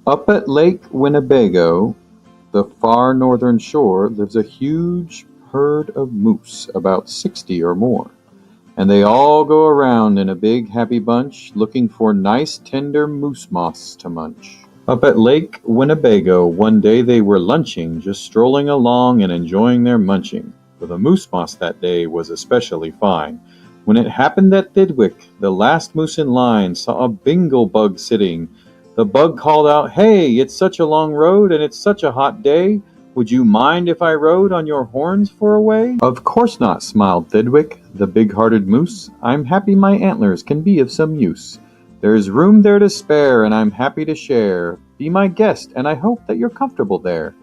Up at Lake Winnebago, the far northern shore, lives a huge herd of moose, about 60 or more, and they all go around in a big happy bunch, looking for nice tender moose moss to munch. Up at Lake Winnebago, one day they were lunching, just strolling along and enjoying their munching, for the moose moss that day was especially fine, when it happened that Thidwick, the last moose in line, saw a bingle bug sitting. The bug called out, "Hey, it's such a long road and it's such a hot day. Would you mind if I rode on your horns for a way?" "Of course not," smiled Thidwick, the big-hearted moose. "I'm happy my antlers can be of some use. There's room there to spare and I'm happy to share. Be my guest and I hope that you're comfortable there."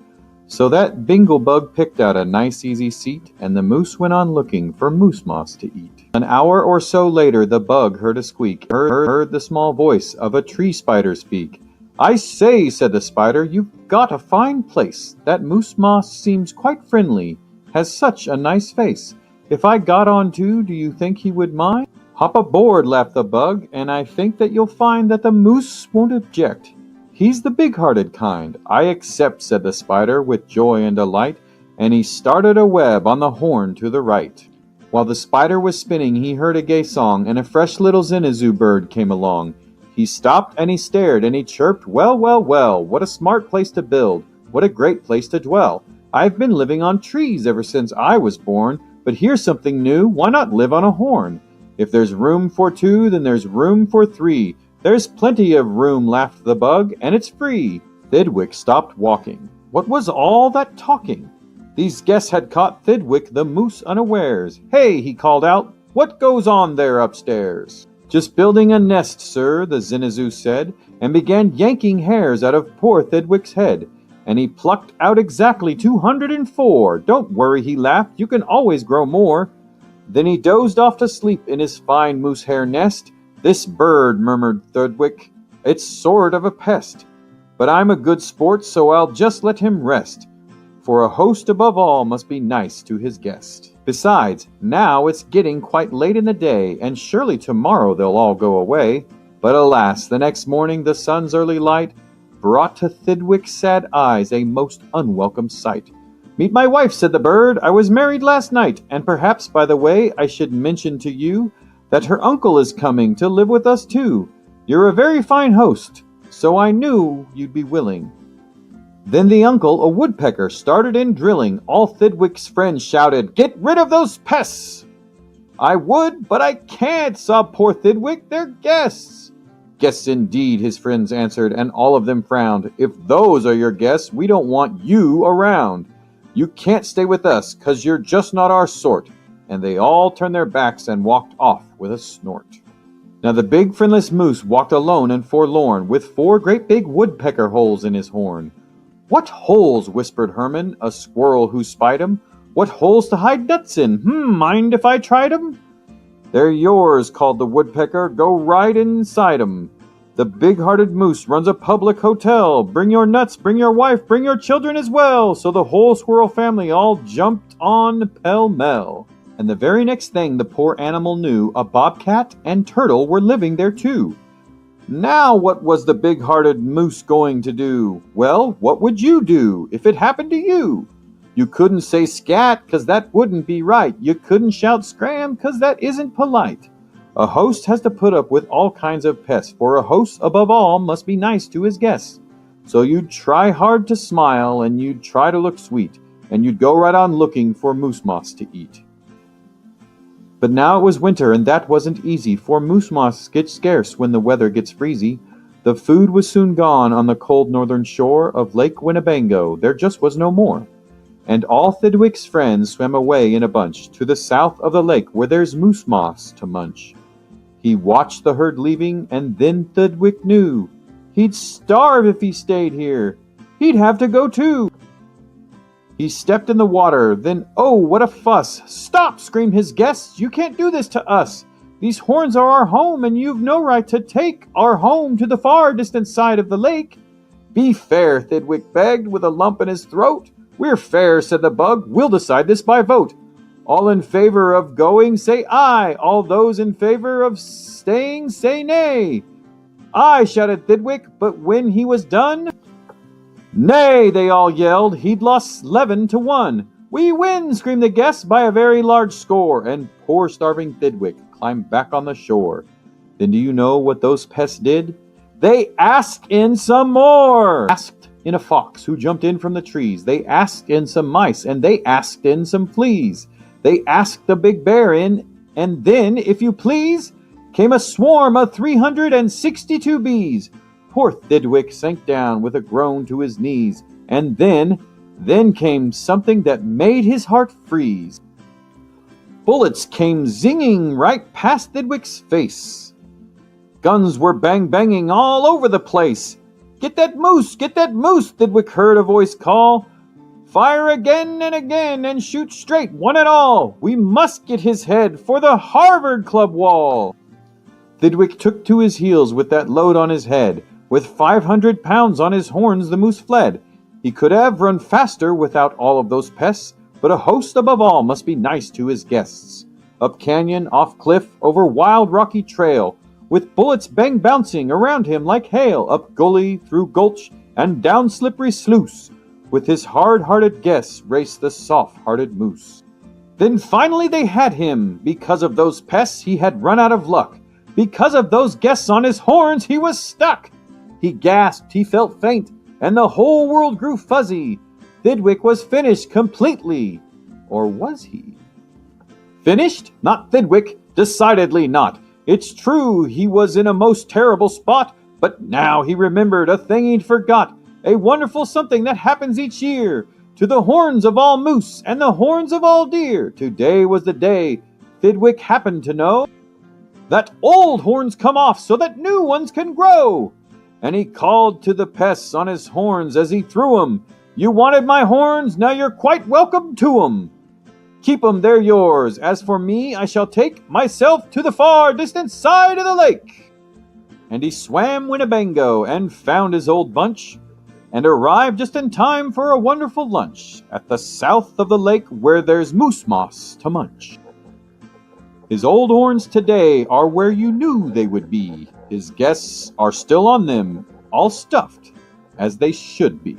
So that bingle bug picked out a nice easy seat, and the moose went on looking for moose moss to eat. An hour or so later the bug heard a squeak, heard the small voice of a tree spider speak. "I say," said the spider, "you've got a fine place. That moose moss seems quite friendly, has such a nice face. If I got on too, do you think he would mind?" "Hop aboard," laughed the bug, "and I think that you'll find that the moose won't object. He's the big-hearted kind." "I accept," said the spider with joy and delight, and he started a web on the horn to the right. While the spider was spinning, he heard a gay song, and a fresh little zinazoo bird came along. He stopped and he stared and he chirped, "Well, well, well, what a smart place to build, what a great place to dwell. I've been living on trees ever since I was born, but here's something new, why not live on a horn? If there's room for two, then there's room for three. There's plenty of room," laughed the bug, "and it's free." Thidwick stopped walking. What was all that talking? These guests had caught Thidwick the moose unawares. "Hey," he called out, "what goes on there upstairs?" "Just building a nest, sir," the zinazoo said, and began yanking hairs out of poor Thidwick's head. And he plucked out exactly 204. "Don't worry," he laughed, "you can always grow more." Then he dozed off to sleep in his fine moose hair nest. "This bird," murmured Thidwick, "it's sort of a pest. But I'm a good sport, so I'll just let him rest. For a host above all must be nice to his guest. Besides, now it's getting quite late in the day, and surely tomorrow they'll all go away." But alas, the next morning the sun's early light brought to Thidwick's sad eyes a most unwelcome sight. "Meet my wife," said the bird. "I was married last night, and perhaps by the way I should mention to you that her uncle is coming to live with us too. You're a very fine host, so I knew you'd be willing." Then the uncle, a woodpecker, started in drilling. All Thidwick's friends shouted, "Get rid of those pests!" "I would, but I can't," sobbed poor Thidwick. "They're guests." "Guests indeed," his friends answered, and all of them frowned. "If those are your guests, we don't want you around. You can't stay with us, 'cause you're just not our sort." And they all turned their backs and walked off with a snort. Now the big friendless moose walked alone and forlorn, with 4 great big woodpecker holes in his horn. "What holes?" whispered Herman, a squirrel who spied 'em. "What holes to hide nuts in? Mind if I tried 'em?" "They're yours," called the woodpecker. "Go right inside 'em. The big-hearted moose runs a public hotel. Bring your nuts, bring your wife, bring your children as well." So the whole squirrel family all jumped on pell-mell. And the very next thing the poor animal knew, a bobcat and turtle were living there too. Now what was the big-hearted moose going to do? Well, what would you do if it happened to you? You couldn't say scat, 'cause that wouldn't be right. You couldn't shout scram, 'cause that isn't polite. A host has to put up with all kinds of pests, for a host above all must be nice to his guests. So you'd try hard to smile, and you'd try to look sweet, and you'd go right on looking for moose moss to eat. But now it was winter, and that wasn't easy, for moose moss gets scarce when the weather gets freezy. The food was soon gone on the cold northern shore of Lake Winnebago. There just was no more. And all Thidwick's friends swam away in a bunch to the south of the lake, where there's moose moss to munch. He watched the herd leaving, and then Thidwick knew he'd starve if he stayed here. He'd have to go too. He stepped in the water, then oh, what a fuss! "Stop!" screamed his guests. "You can't do this to us. These horns are our home, and you've no right to take our home to the far distant side of the lake." "Be fair," Thidwick begged, with a lump in his throat. "We're fair," said the bug. "We'll decide this by vote. All in favor of going, say aye. All those in favor of staying, say nay." "Aye," shouted Thidwick, but when he was done, "Nay," they all yelled, "he'd lost 11-1. "We win," screamed the guests, "by a very large score," and poor starving Thidwick climbed back on the shore. Then do you know what those pests did? They asked in some more! Asked in a fox who jumped in from the trees. They asked in some mice, and they asked in some fleas. They asked a big bear in, and then, if you please, came a swarm of 362 bees. Poor Thidwick sank down with a groan to his knees, and then came something that made his heart freeze. Bullets came zinging right past Thidwick's face. Guns were banging all over the place. Get that moose, Thidwick heard a voice call. Fire again and again and shoot straight, one and all. We must get his head for the Harvard Club wall. Thidwick took to his heels with that load on his head. With 500 pounds on his horns the moose fled. He could have run faster without all of those pests, but a host above all must be nice to his guests. Up canyon, off cliff, over wild rocky trail, with bullets bouncing around him like hail, up gully, through gulch, and down slippery sluice, with his hard-hearted guests raced the soft-hearted moose. Then finally they had him. Because of those pests he had run out of luck. Because of those guests on his horns he was stuck. He gasped, he felt faint, and the whole world grew fuzzy. Thidwick was finished completely. Or was he? Finished? Not Thidwick, decidedly not. It's true he was in a most terrible spot, but now he remembered a thing he'd forgot, a wonderful something that happens each year, to the horns of all moose and the horns of all deer. Today was the day Thidwick happened to know that old horns come off so that new ones can grow. And he called to the pests on his horns as he threw 'em, "You wanted my horns, now you're quite welcome to 'em. Keep 'em, they're yours. As for me, I shall take myself to the far distant side of the lake." And he swam Winnebago and found his old bunch, and arrived just in time for a wonderful lunch at the south of the lake where there's moose moss to munch. His old horns today are where you knew they would be. His guests are still on them, all stuffed as they should be.